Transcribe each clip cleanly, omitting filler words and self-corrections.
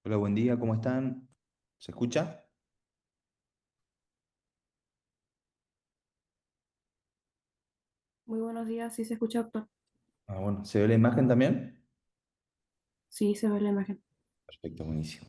Hola, buen día, ¿cómo están? ¿Se escucha? Muy buenos días, sí se escucha, doctor. Ah, bueno, ¿se ve la imagen también? Sí, se ve la imagen. Perfecto, buenísimo.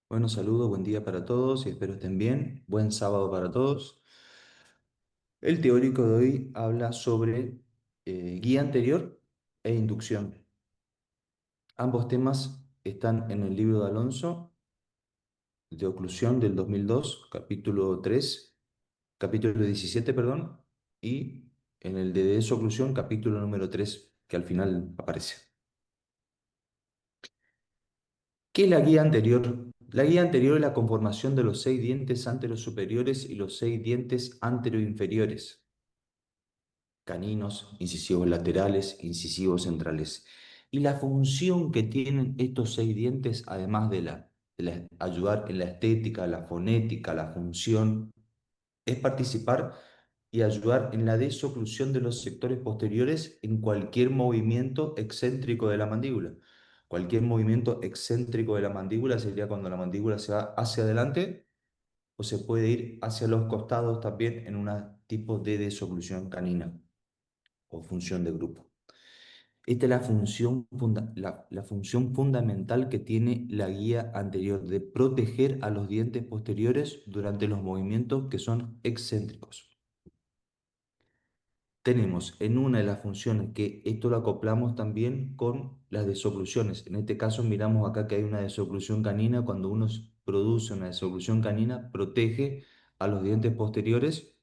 Bueno, saludos, buen día para todos y espero estén bien. Buen sábado para todos. El teórico de hoy habla sobre guía anterior e inducción. Ambos temas están en el libro de Alonso de oclusión del 2002, capítulo 3, capítulo 17, perdón, y en el de desoclusión, capítulo número 3, que al final aparece. ¿Qué es la guía anterior? La guía anterior es la conformación de los seis dientes anterosuperiores y los seis dientes anteroinferiores, caninos, incisivos laterales, incisivos centrales. Y la función que tienen estos seis dientes, además de ayudar en la estética, la fonética, la función, es participar y ayudar en la desoclusión de los sectores posteriores en cualquier movimiento excéntrico de la mandíbula. Cualquier movimiento excéntrico de la mandíbula sería cuando la mandíbula se va hacia adelante o se puede ir hacia los costados también en un tipo de desoclusión canina o función de grupo. Esta es la función fundamental que tiene la guía anterior, de proteger a los dientes posteriores durante los movimientos que son excéntricos. Tenemos en una de las funciones que esto lo acoplamos también con las desoclusiones. En este caso miramos acá que hay una desoclusión canina. Cuando uno produce una desoclusión canina, protege a los dientes posteriores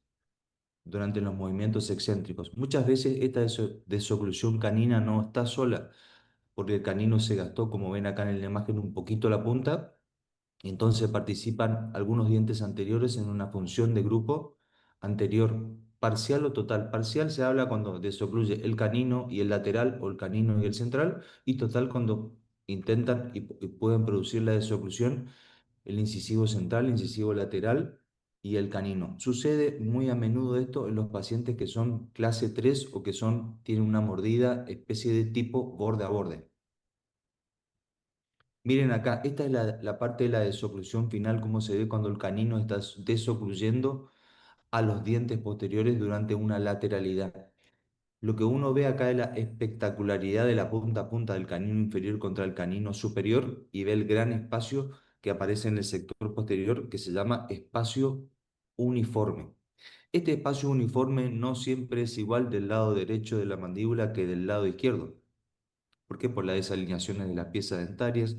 durante los movimientos excéntricos. Muchas veces esta desoclusión canina no está sola, porque el canino se gastó, como ven acá en la imagen, un poquito la punta. Entonces participan algunos dientes anteriores en una función de grupo anterior, parcial o total. Parcial se habla cuando desocluye el canino y el lateral o el canino y el central, y total cuando intentan y pueden producir la desoclusión el incisivo central, el incisivo lateral y el canino. Sucede muy a menudo esto en los pacientes que son clase 3 o que tienen una mordida especie de tipo borde a borde. Miren acá, esta es la parte de la desoclusión final, cómo se ve cuando el canino está desocluyendo a los dientes posteriores durante una lateralidad. Lo que uno ve acá es la espectacularidad de la punta a punta del canino inferior contra el canino superior y ve el gran espacio que aparece en el sector posterior que se llama espacio uniforme. Este espacio uniforme no siempre es igual del lado derecho de la mandíbula que del lado izquierdo. ¿Por qué? Por las desalineaciones de las piezas dentarias,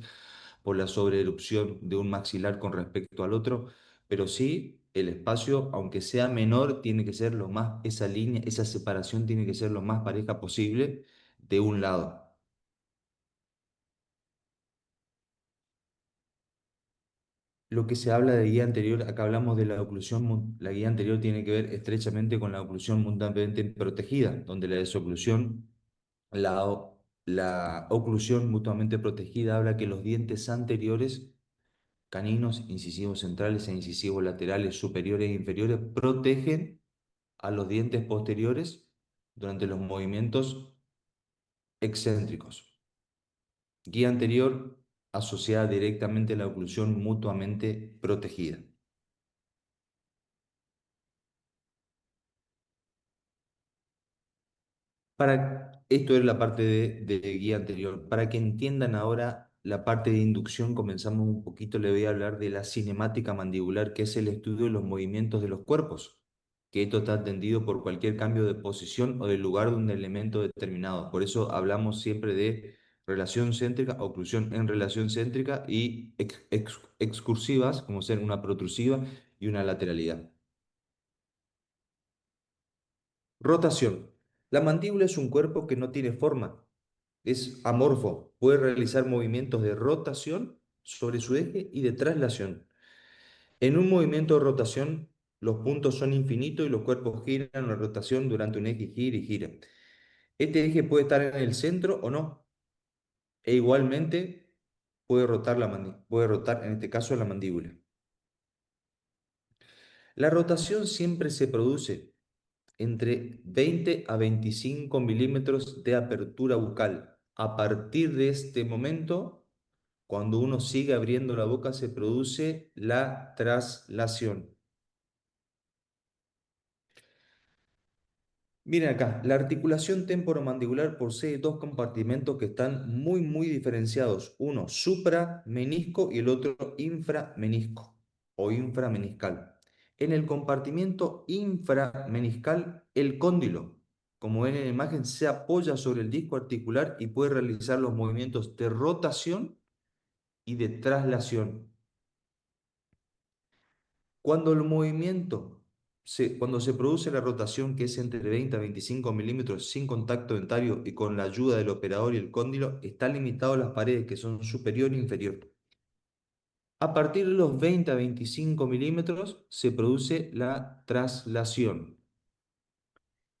por la sobreerupción de un maxilar con respecto al otro, pero sí el espacio, aunque sea menor, tiene que ser lo más, esa línea, esa separación tiene que ser lo más pareja posible de un lado. Lo que se habla de guía anterior, acá hablamos de la oclusión, la guía anterior tiene que ver estrechamente con la oclusión mutuamente protegida, donde la desoclusión, la oclusión mutuamente protegida habla que los dientes anteriores caninos, incisivos centrales e incisivos laterales superiores e inferiores protegen a los dientes posteriores durante los movimientos excéntricos. Guía anterior asociada directamente a la oclusión mutuamente protegida. Esto es la parte de guía anterior. Para que entiendan ahora la parte de inducción, comenzamos un poquito, le voy a hablar de la cinemática mandibular, que es el estudio de los movimientos de los cuerpos, que esto está atendido por cualquier cambio de posición o de lugar de un elemento determinado. Por eso hablamos siempre de relación céntrica, oclusión en relación céntrica y excursivas, como ser una protrusiva y una lateralidad. Rotación. La mandíbula es un cuerpo que no tiene forma, es amorfo, puede realizar movimientos de rotación sobre su eje y de traslación. En un movimiento de rotación, los puntos son infinitos y los cuerpos giran en la rotación durante un eje, gira y gira. Este eje puede estar en el centro o no, e igualmente puede rotar en este caso la mandíbula. La rotación siempre se produce entre 20 a 25 milímetros de apertura bucal. A partir de este momento, cuando uno sigue abriendo la boca, se produce la traslación. Miren acá, la articulación temporomandibular posee dos compartimentos que están muy diferenciados. Uno supramenisco y el otro inframenisco o inframeniscal. En el compartimento inframeniscal, el cóndilo, como ven en la imagen, se apoya sobre el disco articular y puede realizar los movimientos de rotación y de traslación. Cuando el movimiento, cuando se produce la rotación, que es entre 20 a 25 milímetros sin contacto dentario y con la ayuda del operador y el cóndilo, está limitado a las paredes que son superior e inferior. A partir de los 20 a 25 milímetros se produce la traslación.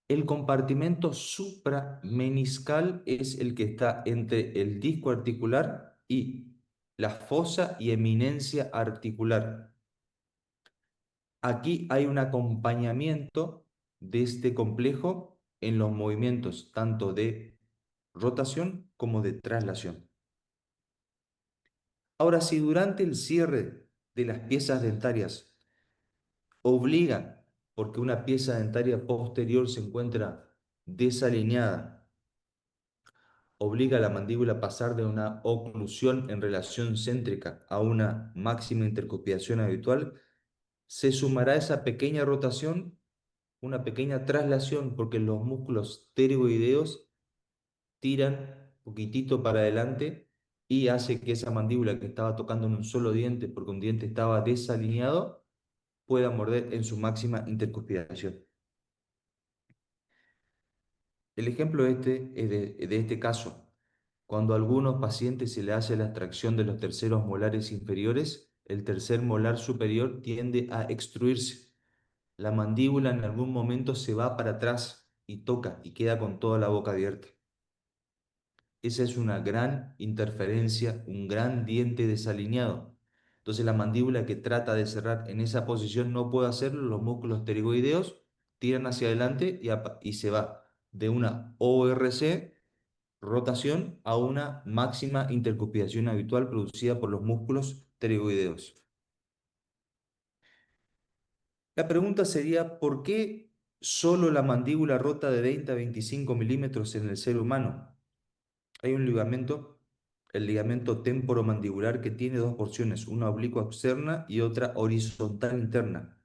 El compartimento suprameniscal es el que está entre el disco articular y la fosa y eminencia articular. Aquí hay un acompañamiento de este complejo en los movimientos tanto de rotación como de traslación. Ahora, si durante el cierre de las piezas dentarias obligan, porque una pieza dentaria posterior se encuentra desalineada, obliga a la mandíbula a pasar de una oclusión en relación céntrica a una máxima intercuspidación habitual, se sumará esa pequeña rotación una pequeña traslación porque los músculos pterygoideos tiran poquitito para adelante y hace que esa mandíbula que estaba tocando en un solo diente porque un diente estaba desalineado pueda morder en su máxima intercuspidación. El ejemplo este es de este caso. Cuando a algunos pacientes se le hace la extracción de los terceros molares inferiores, el tercer molar superior tiende a extruirse. La mandíbula en algún momento se va para atrás y toca y queda con toda la boca abierta. Esa es una gran interferencia, un gran diente desalineado. Entonces la mandíbula que trata de cerrar en esa posición no puede hacerlo, los músculos pterygoideos tiran hacia adelante y se va de una ORC, rotación, a una máxima intercuspidación habitual producida por los músculos pterygoideos. La pregunta sería, ¿por qué solo la mandíbula rota de 20 a 25 milímetros en el ser humano? Hay un ligamento, el ligamento temporomandibular, que tiene dos porciones, una oblicua externa y otra horizontal interna,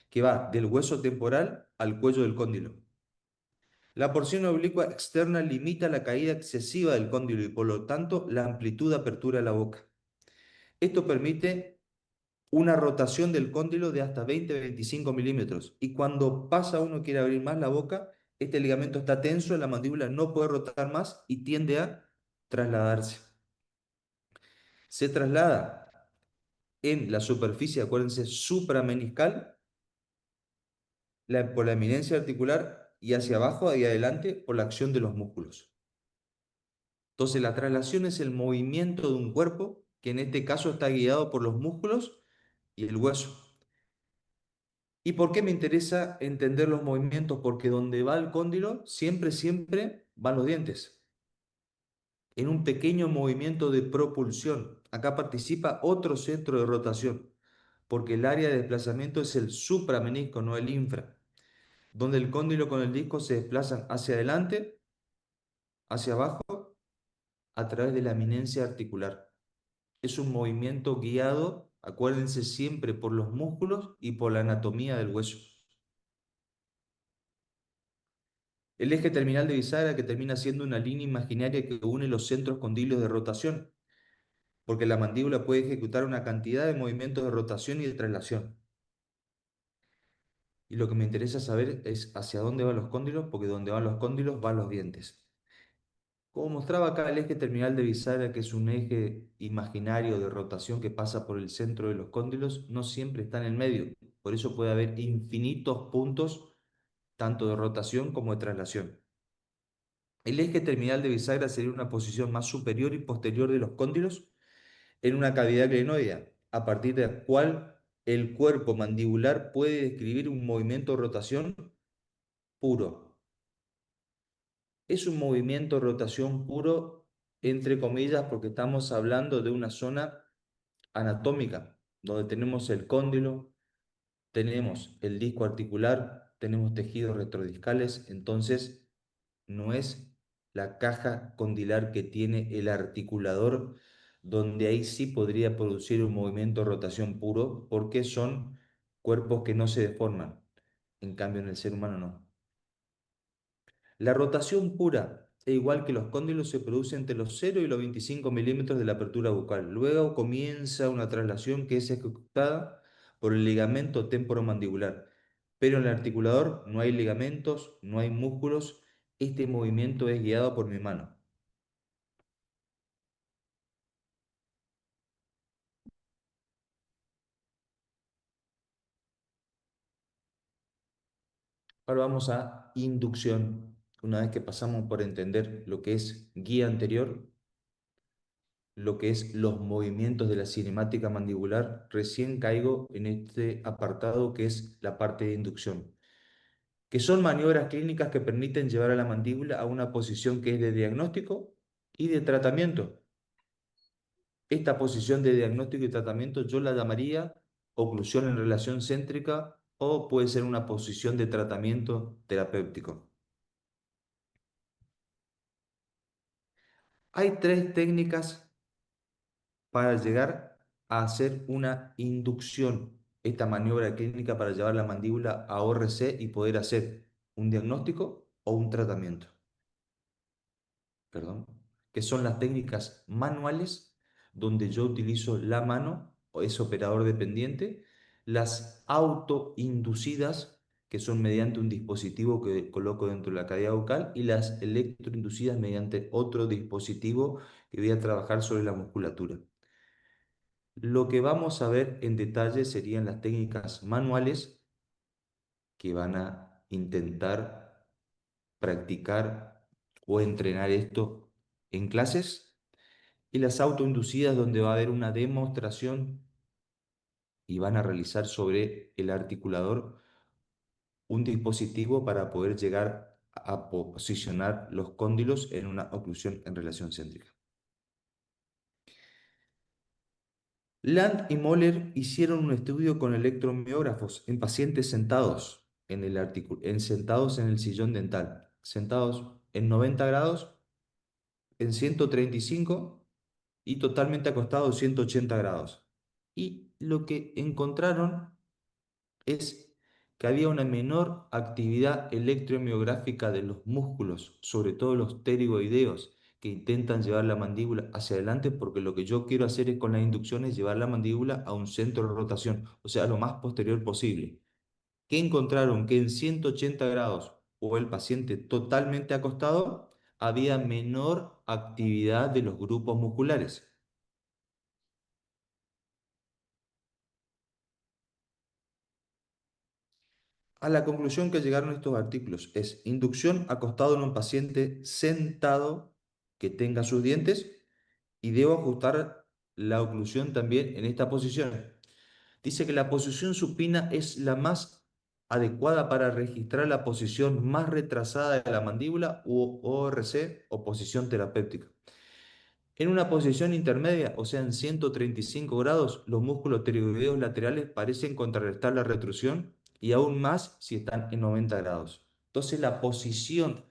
que va del hueso temporal al cuello del cóndilo. La porción oblicua externa limita la caída excesiva del cóndilo y por lo tanto la amplitud de apertura de la boca. Esto permite una rotación del cóndilo de hasta 20-25 milímetros. Y cuando pasa uno quiere abrir más la boca, este ligamento está tenso, la mandíbula no puede rotar más y tiende a trasladarse. Se traslada en la superficie, acuérdense, suprameniscal, por la eminencia articular y hacia abajo y adelante por la acción de los músculos. Entonces la traslación es el movimiento de un cuerpo que en este caso está guiado por los músculos y el hueso. ¿Y por qué me interesa entender los movimientos? Porque donde va el cóndilo, siempre van los dientes. En un pequeño movimiento de propulsión. Acá participa otro centro de rotación, porque el área de desplazamiento es el supramenisco, no el infra, donde el cóndilo con el disco se desplazan hacia adelante, hacia abajo, a través de la eminencia articular. Es un movimiento guiado, acuérdense siempre, por los músculos y por la anatomía del hueso. El eje terminal de bisagra que termina siendo una línea imaginaria que une los centros condylios de rotación, porque la mandíbula puede ejecutar una cantidad de movimientos de rotación y de traslación. Y lo que me interesa saber es hacia dónde van los cóndilos, porque donde van los cóndilos van los dientes. Como mostraba acá, el eje terminal de bisagra, que es un eje imaginario de rotación que pasa por el centro de los cóndilos, no siempre está en el medio. Por eso puede haber infinitos puntos, tanto de rotación como de traslación. El eje terminal de bisagra sería una posición más superior y posterior de los cóndilos en una cavidad glenoidea, a partir de la cual el cuerpo mandibular puede describir un movimiento de rotación puro. Es un movimiento de rotación puro, entre comillas, porque estamos hablando de una zona anatómica, donde tenemos el cóndilo, tenemos el disco articular, tenemos tejidos retrodiscales, entonces no es la caja condilar que tiene el articulador, donde ahí sí podría producir un movimiento de rotación puro, porque son cuerpos que no se deforman. En cambio, en el ser humano no. La rotación pura, e igual que los cóndilos, se produce entre los 0 y los 25 milímetros de la apertura bucal. Luego comienza una traslación que es ejecutada por el ligamento temporomandibular. Pero en el articulador no hay ligamentos, no hay músculos. Este movimiento es guiado por mi mano. Ahora vamos a inducción. Una vez que pasamos por entender lo que es guía anterior, lo que es los movimientos de la cinemática mandibular, recién caigo en este apartado que es la parte de inducción, que son maniobras clínicas que permiten llevar a la mandíbula a una posición que es de diagnóstico y de tratamiento. Esta posición de diagnóstico y tratamiento yo la llamaría oclusión en relación céntrica o puede ser una posición de tratamiento terapéutico. Hay tres técnicas para llegar a hacer una inducción, esta maniobra clínica para llevar la mandíbula a ORC y poder hacer un diagnóstico o un tratamiento, perdón, que son las técnicas manuales, donde yo utilizo la mano, o es operador dependiente, las autoinducidas, que son mediante un dispositivo que coloco dentro de la cavidad bucal, y las electroinducidas mediante otro dispositivo que voy a trabajar sobre la musculatura. Lo que vamos a ver en detalle serían las técnicas manuales que van a intentar practicar o entrenar esto en clases y las autoinducidas donde va a haber una demostración y van a realizar sobre el articulador un dispositivo para poder llegar a posicionar los cóndilos en una oclusión en relación céntrica. Land y Moller hicieron un estudio con electromiógrafos en pacientes sentados sentados en el sillón dental, sentados en 90 grados, en 135 y totalmente acostados 180 grados. Y lo que encontraron es que había una menor actividad electromiográfica de los músculos, sobre todo los pterigoideos, que intentan llevar la mandíbula hacia adelante, porque lo que yo quiero hacer es con la inducción es llevar la mandíbula a un centro de rotación, o sea, lo más posterior posible. ¿Qué encontraron? Que en 180 grados o el paciente totalmente acostado, había menor actividad de los grupos musculares. A la conclusión que llegaron estos artículos es inducción acostado en un paciente sentado que tenga sus dientes y debo ajustar la oclusión también en esta posición. Dice que la posición supina es la más adecuada para registrar la posición más retrasada de la mandíbula u ORC o posición terapéutica. En una posición intermedia, o sea, en 135 grados, los músculos pterigoideos laterales parecen contrarrestar la retrusión y aún más si están en 90 grados. Entonces, la posición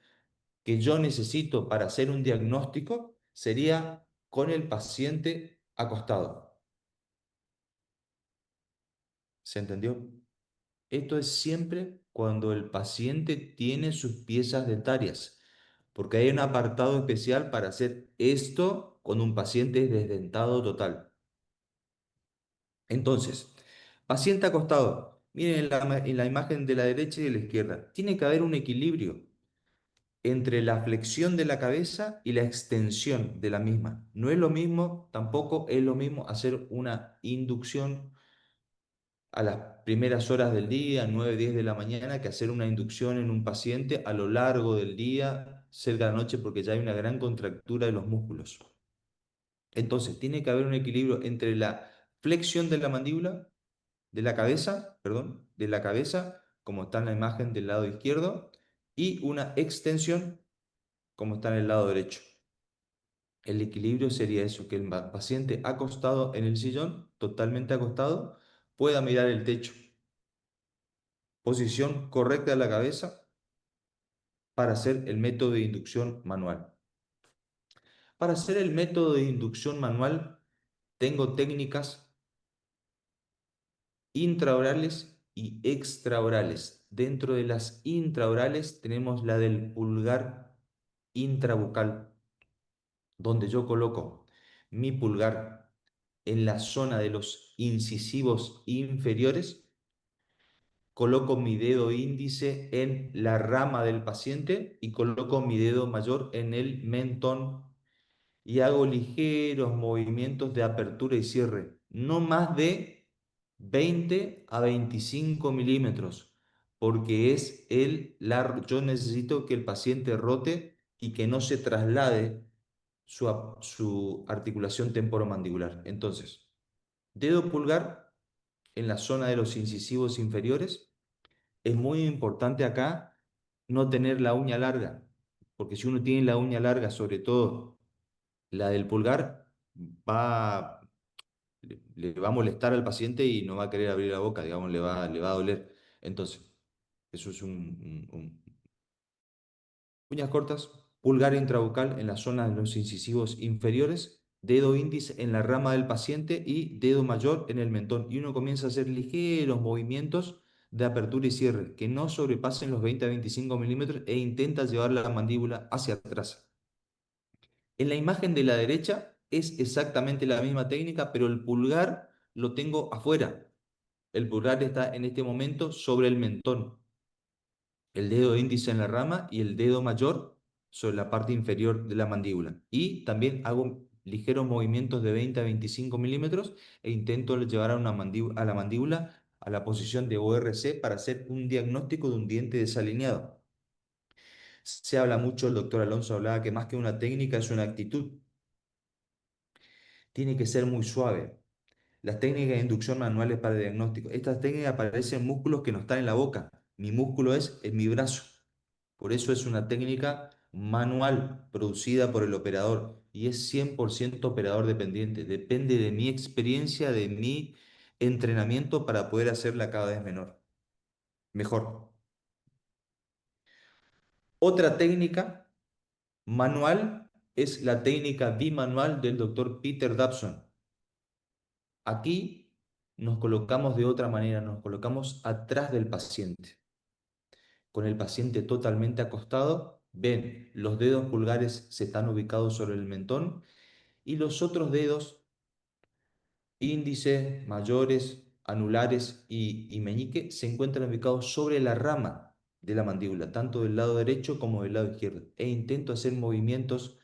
que yo necesito para hacer un diagnóstico sería con el paciente acostado. ¿Se entendió? Esto es siempre cuando el paciente tiene sus piezas dentarias, porque hay un apartado especial para hacer esto con un paciente desdentado total. Entonces, paciente acostado, miren en la imagen de la derecha y de la izquierda, tiene que haber un equilibrio entre la flexión de la cabeza y la extensión de la misma. No es lo mismo, tampoco es lo mismo hacer una inducción a las primeras horas del día, 9 10 de la mañana, que hacer una inducción en un paciente a lo largo del día, cerca de la noche, porque ya hay una gran contractura de los músculos. Entonces, tiene que haber un equilibrio entre la flexión de la mandíbula, de la cabeza, perdón, de la cabeza, como está en la imagen del lado izquierdo, y una extensión, como está en el lado derecho. El equilibrio sería eso, que el paciente acostado en el sillón, totalmente acostado, pueda mirar el techo. Posición correcta de la cabeza para hacer el método de inducción manual. Para hacer el método de inducción manual, tengo técnicas intraorales y extraorales. Dentro de las intraorales tenemos la del pulgar intrabucal, donde yo coloco mi pulgar en la zona de los incisivos inferiores, coloco mi dedo índice en la rama del paciente y coloco mi dedo mayor en el mentón y hago ligeros movimientos de apertura y cierre, no más de 20 a 25 milímetros, porque es el largo. Yo necesito que el paciente rote y que no se traslade su articulación temporomandibular. Entonces, dedo pulgar en la zona de los incisivos inferiores. Es muy importante acá no tener la uña larga, porque si uno tiene la uña larga, sobre todo la del pulgar, va, le va a molestar al paciente y no va a querer abrir la boca, digamos, le va a doler. Entonces, eso es uñas cortas, pulgar intrabucal en la zona de los incisivos inferiores, dedo índice en la rama del paciente y dedo mayor en el mentón. Y uno comienza a hacer ligeros movimientos de apertura y cierre, que no sobrepasen los 20 a 25 milímetros e intenta llevar la mandíbula hacia atrás. En la imagen de la derecha es exactamente la misma técnica, pero el pulgar lo tengo afuera. El pulgar está en este momento sobre el mentón, el dedo índice en la rama y el dedo mayor sobre la parte inferior de la mandíbula. Y también hago ligeros movimientos de 20 a 25 milímetros e intento llevar a, a la mandíbula a la posición de ORC para hacer un diagnóstico de un diente desalineado. Se habla mucho, el doctor Alonso hablaba que más que una técnica es una actitud. Tiene que ser muy suave. Las técnicas de inducción manuales para el diagnóstico. Estas técnicas aparecen en músculos que no están en la boca. Mi músculo es en mi brazo. Por eso es una técnica manual producida por el operador y es 100% operador dependiente. Depende de mi experiencia, de mi entrenamiento para poder hacerla cada vez mejor. Otra técnica manual es la técnica bimanual del doctor Peter Dabson. Aquí nos colocamos de otra manera, nos colocamos atrás del paciente, con el paciente totalmente acostado. Ven, los dedos pulgares se están ubicados sobre el mentón y los otros dedos, índice, mayores, anulares y meñique, se encuentran ubicados sobre la rama de la mandíbula, tanto del lado derecho como del lado izquierdo. E intento hacer movimientos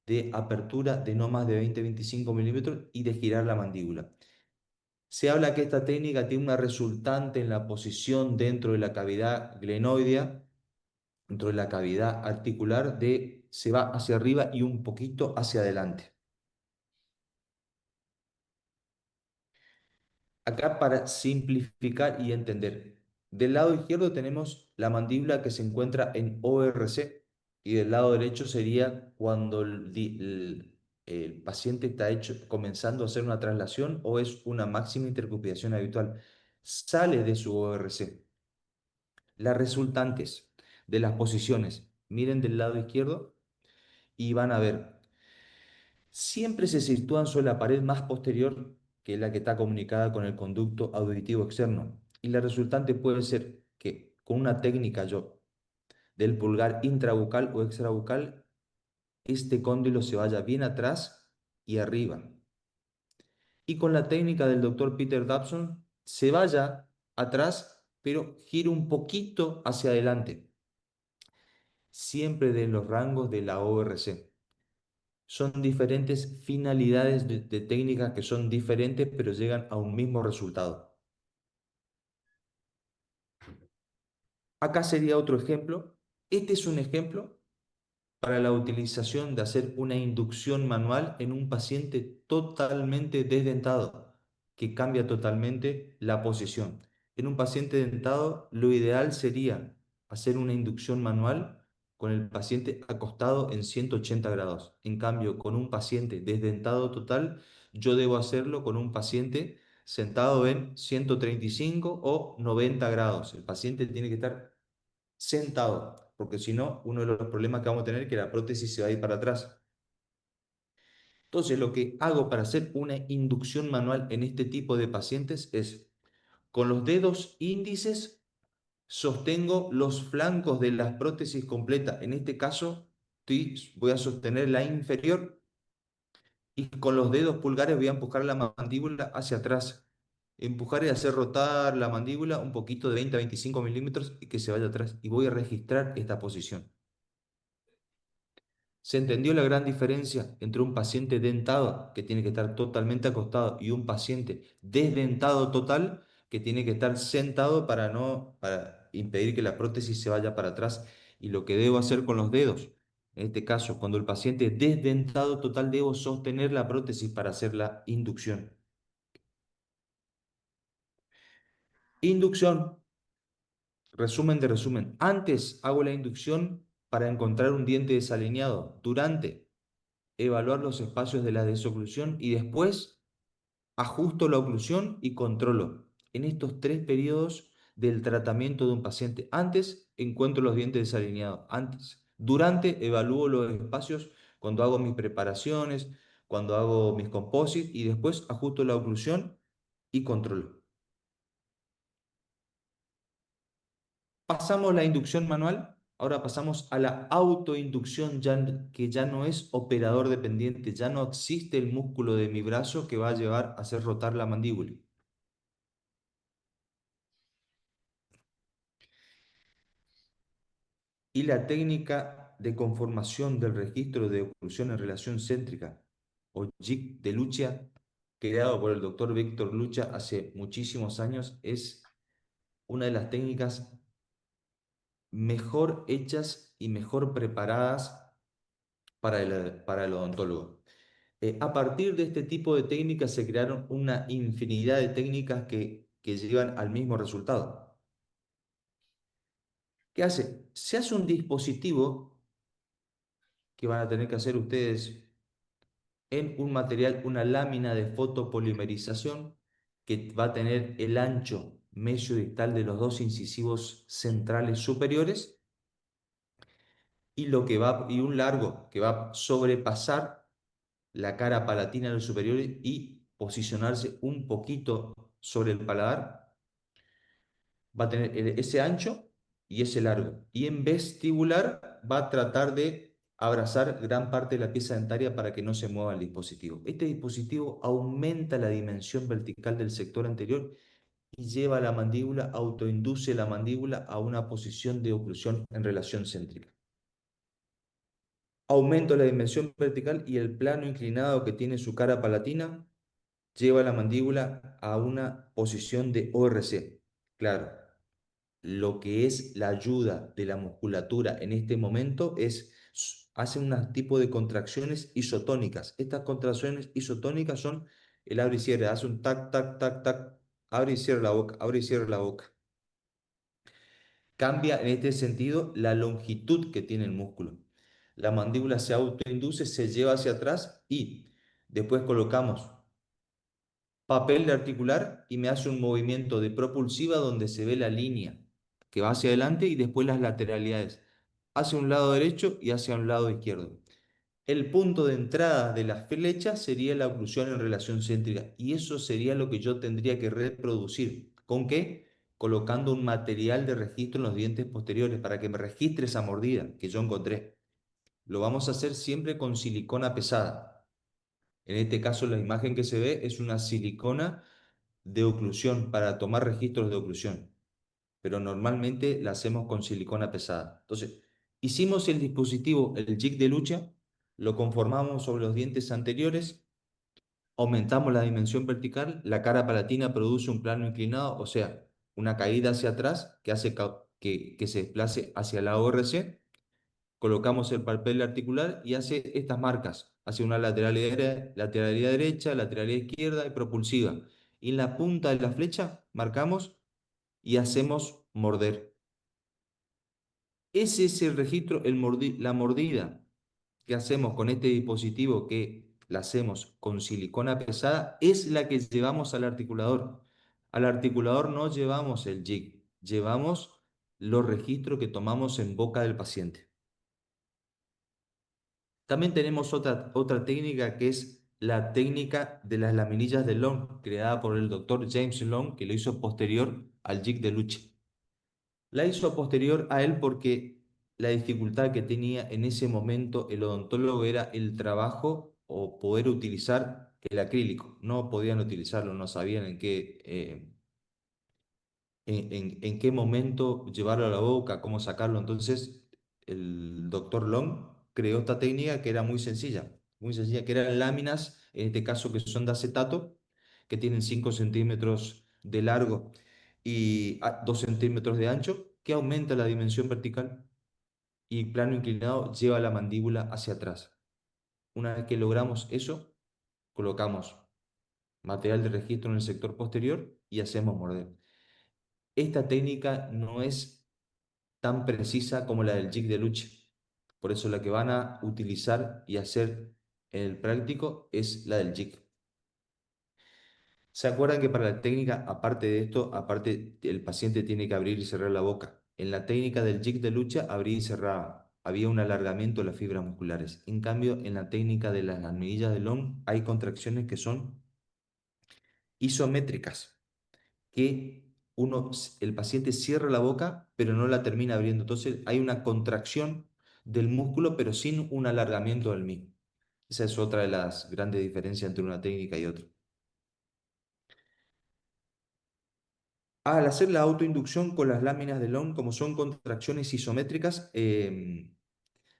de apertura de no más de 20-25 milímetros y de girar la mandíbula. Se habla que esta técnica tiene una resultante en la posición dentro de la cavidad glenoidea, dentro de la cavidad articular, de se va hacia arriba y un poquito hacia adelante. Acá para simplificar y entender, del lado izquierdo tenemos la mandíbula que se encuentra en ORC y del lado derecho sería cuando el paciente está comenzando a hacer una traslación o es una máxima intercupidación habitual. Sale de su ORC. Las resultantes de las posiciones, miren del lado izquierdo y van a ver, siempre se sitúan sobre la pared más posterior, que es la que está comunicada con el conducto auditivo externo. Y la resultante puede ser que con una técnica yo del pulgar intrabucal o extrabucal, este cóndilo se vaya bien atrás y arriba. Y con la técnica del doctor Peter Dobson, se vaya atrás, pero gire un poquito hacia adelante, siempre de los rangos de la ORC. Son diferentes finalidades de técnicas que son diferentes, pero llegan a un mismo resultado. Acá sería otro ejemplo. Este es un ejemplo para la utilización de hacer una inducción manual en un paciente totalmente desdentado, que cambia totalmente la posición. En un paciente dentado, lo ideal sería hacer una inducción manual con el paciente acostado en 180 grados. En cambio, con un paciente desdentado total, yo debo hacerlo con un paciente sentado en 135 o 90 grados. El paciente tiene que estar sentado, porque si no, uno de los problemas que vamos a tener es que la prótesis se va a ir para atrás. Entonces, lo que hago para hacer una inducción manual en este tipo de pacientes es, con los dedos índices, sostengo los flancos de la prótesis completa. En este caso, voy a sostener la inferior y con los dedos pulgares voy a empujar la mandíbula hacia atrás. Empujar y hacer rotar la mandíbula un poquito de 20 a 25 milímetros y que se vaya atrás. Y voy a registrar esta posición. ¿Se entendió la gran diferencia entre un paciente dentado, que tiene que estar totalmente acostado, y un paciente desdentado total, que tiene que estar sentado para impedir que la prótesis se vaya para atrás? Y lo que debo hacer con los dedos, en este caso, cuando el paciente es desdentado total, debo sostener la prótesis para hacer la inducción. Inducción, resumen de resumen. Antes hago la inducción para encontrar un diente desalineado. Durante, evaluar los espacios de la desoclusión y después ajusto la oclusión y controlo. En estos tres periodos del tratamiento de un paciente, antes encuentro los dientes desalineados, antes, durante evalúo los espacios cuando hago mis preparaciones, cuando hago mis composites y después ajusto la oclusión y controlo. Pasamos la inducción manual, ahora pasamos a la autoinducción, que ya no es operador dependiente, ya no existe el músculo de mi brazo que va a llevar a hacer rotar la mandíbula. Y la técnica de conformación del registro de oclusión en relación céntrica, o JIC de Lucia, creado por el doctor Víctor Lucha hace muchísimos años, es una de las técnicas mejor hechas y mejor preparadas para el odontólogo. A partir de este tipo de técnicas se crearon una infinidad de técnicas que llevan al mismo resultado. ¿Qué hace? Se hace un dispositivo que van a tener que hacer ustedes en un material, una lámina de fotopolimerización que va a tener el ancho mesio-distal de los dos incisivos centrales superiores y un largo que va a sobrepasar la cara palatina de los superiores y posicionarse un poquito sobre el paladar. Va a tener ese ancho y ese largo. Y en vestibular va a tratar de abrazar gran parte de la pieza dentaria para que no se mueva el dispositivo. Este dispositivo aumenta la dimensión vertical del sector anterior y lleva la mandíbula, autoinduce la mandíbula a una posición de oclusión en relación céntrica. Aumento la dimensión vertical y el plano inclinado que tiene su cara palatina lleva la mandíbula a una posición de ORC. Claro, lo que es la ayuda de la musculatura en este momento hace un tipo de contracciones isotónicas. Estas contracciones isotónicas son el abre y cierre, hace un tac, tac, tac, tac, abre y cierra la boca, abre y cierra la boca. Cambia en este sentido la longitud que tiene el músculo. La mandíbula se autoinduce, se lleva hacia atrás y después colocamos papel de articular y me hace un movimiento de propulsiva donde se ve la línea que va hacia adelante y después las lateralidades, hacia un lado derecho y hacia un lado izquierdo. El punto de entrada de la flecha sería la oclusión en relación céntrica y eso sería lo que yo tendría que reproducir. ¿Con qué? colocando un material de registro en los dientes posteriores para que me registre esa mordida que yo encontré. Lo vamos a hacer siempre con silicona pesada. En este caso, la imagen que se ve es una silicona de oclusión para tomar registros de oclusión, pero normalmente la hacemos con silicona pesada. Entonces, hicimos el dispositivo, el jig de lucha, lo conformamos sobre los dientes anteriores, aumentamos la dimensión vertical, la cara palatina produce un plano inclinado, o sea, una caída hacia atrás que hace que se desplace hacia la ORC. Colocamos el papel articular y hace estas marcas, hace una lateralidad derecha, lateralidad izquierda y propulsiva. Y en la punta de la flecha marcamos y hacemos morder. Ese es el registro, la mordida que hacemos con este dispositivo que la hacemos con silicona pesada, es la que llevamos al articulador. Al articulador no llevamos el jig, llevamos los registros que tomamos en boca del paciente. También tenemos otra técnica que es la técnica de las laminillas de Long, creada por el doctor James Long, que lo hizo posterior al jig de Luche. La hizo posterior a él porque la dificultad que tenía en ese momento el odontólogo era el trabajo o poder utilizar el acrílico. No podían utilizarlo, no sabían en qué momento llevarlo a la boca, cómo sacarlo. Entonces, el doctor Long creó esta técnica que era muy sencilla, que eran láminas, en este caso que son de acetato, que tienen 5 centímetros de largo y 2 centímetros de ancho, que aumenta la dimensión vertical y plano inclinado lleva la mandíbula hacia atrás. Una vez que logramos eso, colocamos material de registro en el sector posterior y hacemos morder. Esta técnica no es tan precisa como la del jig de lucha. Por eso la que van a utilizar y hacer en el práctico es la del jig. ¿Se acuerdan que para la técnica, aparte de esto, aparte el paciente tiene que abrir y cerrar la boca? En la técnica del jig de lucha, abría y cerraba. Había un alargamiento de las fibras musculares. En cambio, en la técnica de las laminillas de Long hay contracciones que son isométricas, que el paciente cierra la boca, pero no la termina abriendo. Entonces hay una contracción del músculo, pero sin un alargamiento del mismo. Esa es otra de las grandes diferencias entre una técnica y otra. Al hacer la autoinducción con las láminas de Long, como son contracciones isométricas,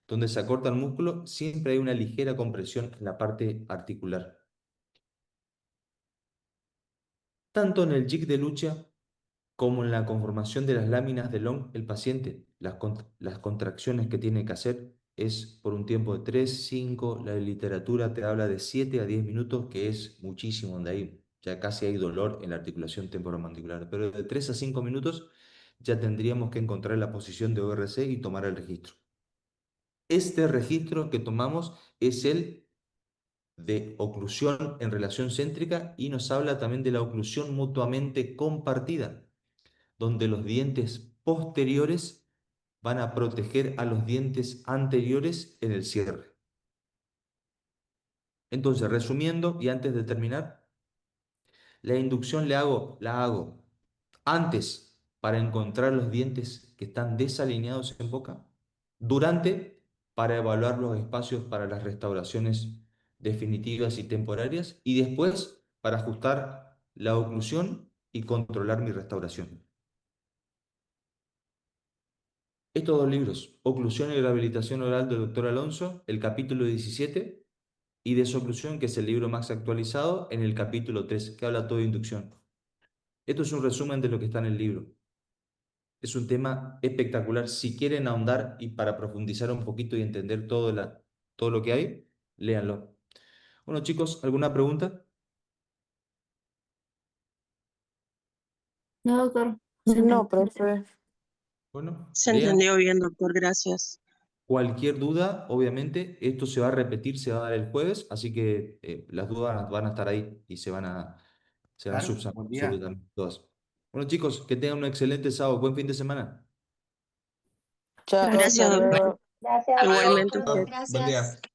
donde se acorta el músculo, siempre hay una ligera compresión en la parte articular. Tanto en el jig de lucha como en la conformación de las láminas de Long, el paciente, las contracciones que tiene que hacer es por un tiempo de 3, 5, la literatura te habla de 7 a 10 minutos, que es muchísimo, donde ahí ya casi hay dolor en la articulación temporomandibular, pero de 3 a 5 minutos ya tendríamos que encontrar la posición de ORC y tomar el registro. Este registro que tomamos es el de oclusión en relación céntrica y nos habla también de la oclusión mutuamente compartida, donde los dientes posteriores van a proteger a los dientes anteriores en el cierre. Entonces, resumiendo y antes de terminar, la inducción la hago antes para encontrar los dientes que están desalineados en boca, durante para evaluar los espacios para las restauraciones definitivas y temporarias y después para ajustar la oclusión y controlar mi restauración. Estos dos libros, Oclusión y Rehabilitación Oral del Dr. Alonso, el capítulo 17, y Desoclusión, que es el libro más actualizado, en el capítulo 3, que habla todo de inducción. Esto es un resumen de lo que está en el libro. Es un tema espectacular. Si quieren ahondar y para profundizar un poquito y entender todo lo que hay, léanlo. Bueno, chicos, ¿alguna pregunta? No, doctor, se No, entendió. profe. Bueno, Se lean. entendió bien, doctor, gracias. Cualquier duda, obviamente, esto se va a repetir, se va a dar el jueves, así que las dudas van a estar ahí y se van a Claro, subsanar buen día. absolutamente todas. Bueno, chicos, que tengan un excelente sábado, buen fin de semana. Chao, Gracias, hasta doctor. luego. Gracias, Igualmente doctor. usted. Buen Gracias. día.